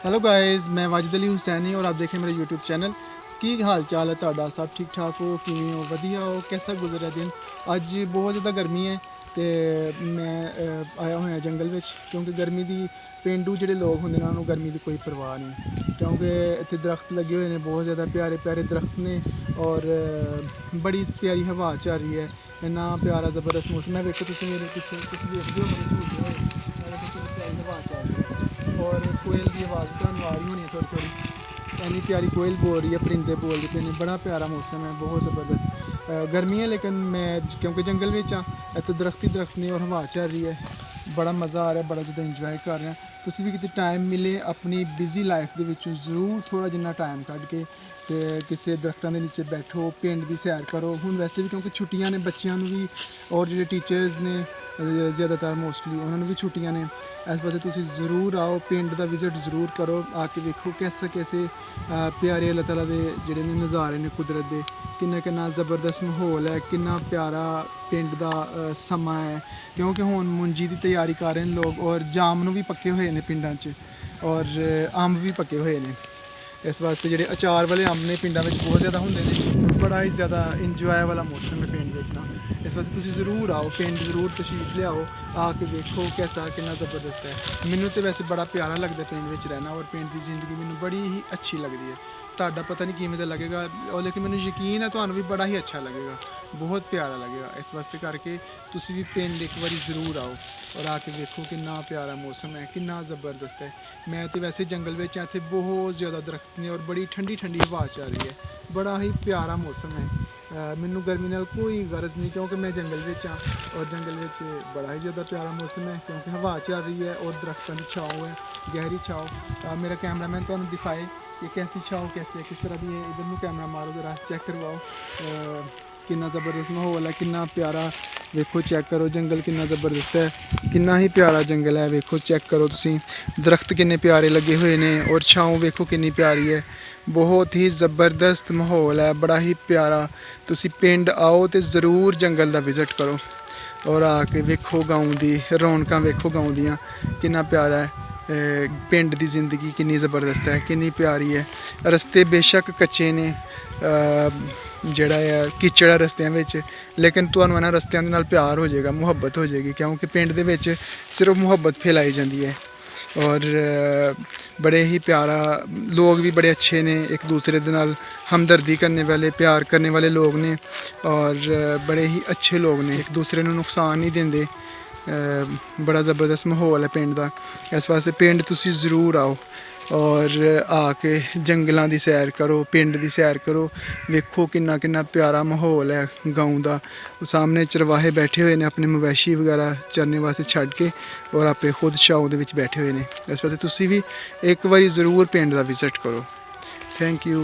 Hello guys, मैं वाजिद अली हुसैनी और आप देखें मेरा यूट्यूब चैनल। की हाल चाल है तुहाडा? सब ठीक ठाक हो? किवें हो? वधिया हो? कैसा गुजरा दिन? अज बहुत ज़्यादा गर्मी है तो मैं आया हुआ जंगल में, क्योंकि गर्मी की पेंडू जोड़े लोग होंगे उन्होंने गर्मी की कोई परवाह नहीं, क्योंकि इतने दरख्त लगे हुए हैं, बहुत ज़्यादा प्यारे प्यारे दरख्त ने और बड़ी प्यारी हवा चल रही है। इन्ना प्यारा ज़बरदस्त मौसम है। देखो तुम मेरे पिछले तुम देखते हो मेरे पिछले प्यारी हवा चल रही है और कोयल की आवाज़ तो आ रही होनी है थोड़ी थोड़ी। इतनी प्यारी कोयल बोल रही है, परिंदे बोल रहे हैं। बड़ा प्यारा मौसम है, बहुत ज़बरदस्त गर्मी है, लेकिन मैं क्योंकि जंगल में इतने दरख्त ही दरख्त नहीं और हवा चल रही है, बड़ा मज़ा आ रहा है, बड़ा ज़्यादा इंजॉय कर रहे हैं। तुम भी कितने टाइम मिले अपनी बिजी लाइफ के विचों जरूर थोड़ा जिन्ना टाइम कढ़ के तो किसी दरख्तों के नीचे बैठो, पिंड की सैर करो। हुण वैसे भी क्योंकि छुट्टियां ने बच्चों भी और जो टीचर्स ने ज़्यादातर मोस्टली उन्होंने भी छुट्टियां ने, इस वास्ते तुम ज़रूर आओ, पिंड का विजिट ज़रूर करो, आके देखो कैसे कैसे प्यारे अल्लाह ताला दे जेह्ड़े ने नज़ारे ने कुदरत दे, किन्ना ज़बरदस्त माहौल है, किन्ना प्यारा पिंड का समा है। क्योंकि हुण मुंजी की तैयारी कर रहे हैं लोग और जामन भी पक्के हुए हैं पिंडां च और अंब भी पक्के हुए हैं। इस वास्ते जो अचार वाले अंब ने पिंडों में बहुत ज़्यादा होंगे ने, बड़ा ही ज़्यादा इंजॉय वाला मौसम है पिंड में ना। इस वास्ते तुम ज़रूर आओ, पिंड ज़रूर तशरीफ लियाओ, आके देखो कैसा कितना ज़बरदस्त है। मैनू तो वैसे बड़ा प्यारा लगता पिंड में रहना और पिंड की जिंदगी मैनू बड़ी ही अच्छी लगती है। तुहाडा पता नहीं किवें दा लगेगा, और लेकिन मैनू यकीन है तुहानू भी बड़ा ही अच्छा लगेगा, बहुत प्यारा लगेगा। इस वास्ते करके तुसी भी पिंड एक बार ज़रूर आओ और आके देखो कितना प्यारा मौसम है, कितना ज़बरदस्त है। मैं तो वैसे जंगल में इत्थे बहुत ज़्यादा दरख्त ने और बड़ी ठंडी ठंडी हवा चल रही है, बड़ा ही प्यारा मौसम है। मैनू गर्मी नाल कोई गरज नहीं, क्योंकि मैं जंगल में और जंगल में बड़ा ही ज़्यादा प्यारा मौसम है, क्योंकि हवा चल रही है और दरख्तों की छाँव है, गहरी छाँव। मेरा कैमरामैन तुहानू दिखाए कि कैसी छाँव कैसी है, किस तरह की है। इधर में कैमरा मारो जरा, चेक करवाओ कितना ज़बरदस्त माहौल है, कितना प्यारा। वेखो चेक करो जंगल कितना ज़बरदस्त है, कितना ही प्यारा जंगल है। वेखो चेक करो तुसी, दरख्त किन्ने प्यारे लगे हुए ने और छाँव वेखो कितनी प्यारी है, बहुत ही ज़बरदस्त माहौल है, बड़ा ही प्यारा। तुसी पिंड आओ तो ज़रूर जंगल का विजिट करो और आके वेखो गाँव की रौनक, वेखो गाँव दियाँ कितना प्यारा है। पिंड की जिंदगी कितनी ज़बरदस्त है, कितनी प्यारी है। रस्ते बेशक कच्चे ने, जड़ा है कीचड़ है रस्तियां विच, लेकिन तुहानू इन्हां रस्तियां दे नाल प्यार हो जाएगा, मुहब्बत हो जाएगी, क्योंकि पिंड दे विच सिर्फ मुहब्बत फैलाई जाती है और बड़े ही प्यारा लोग भी बड़े अच्छे ने, एक दूसरे दे नाल हमदर्दी करने वाले, प्यार करने वाले लोग ने और बड़े ही अच्छे लोग ने, एक दूसरे नू नुकसान नहीं देंदे। बड़ा ज़बरदस्त माहौल है पिंड का। इस वास्ते पिंड तुसी ज़रूर आओ और आके जंगलों की सैर करो, पिंड की सैर करो, वेखो कितना कितना प्यारा माहौल है गाँव का। सामने चरवाहे बैठे हुए हैं अपने मवैशी वगैरह चरने वास्ते छड़ के और आपे खुद छाँव दे विच बैठे हुए हैं। इस वास्ते तुसी भी एक बारी ज़रूर पिंड का विजिट करो। Thank you.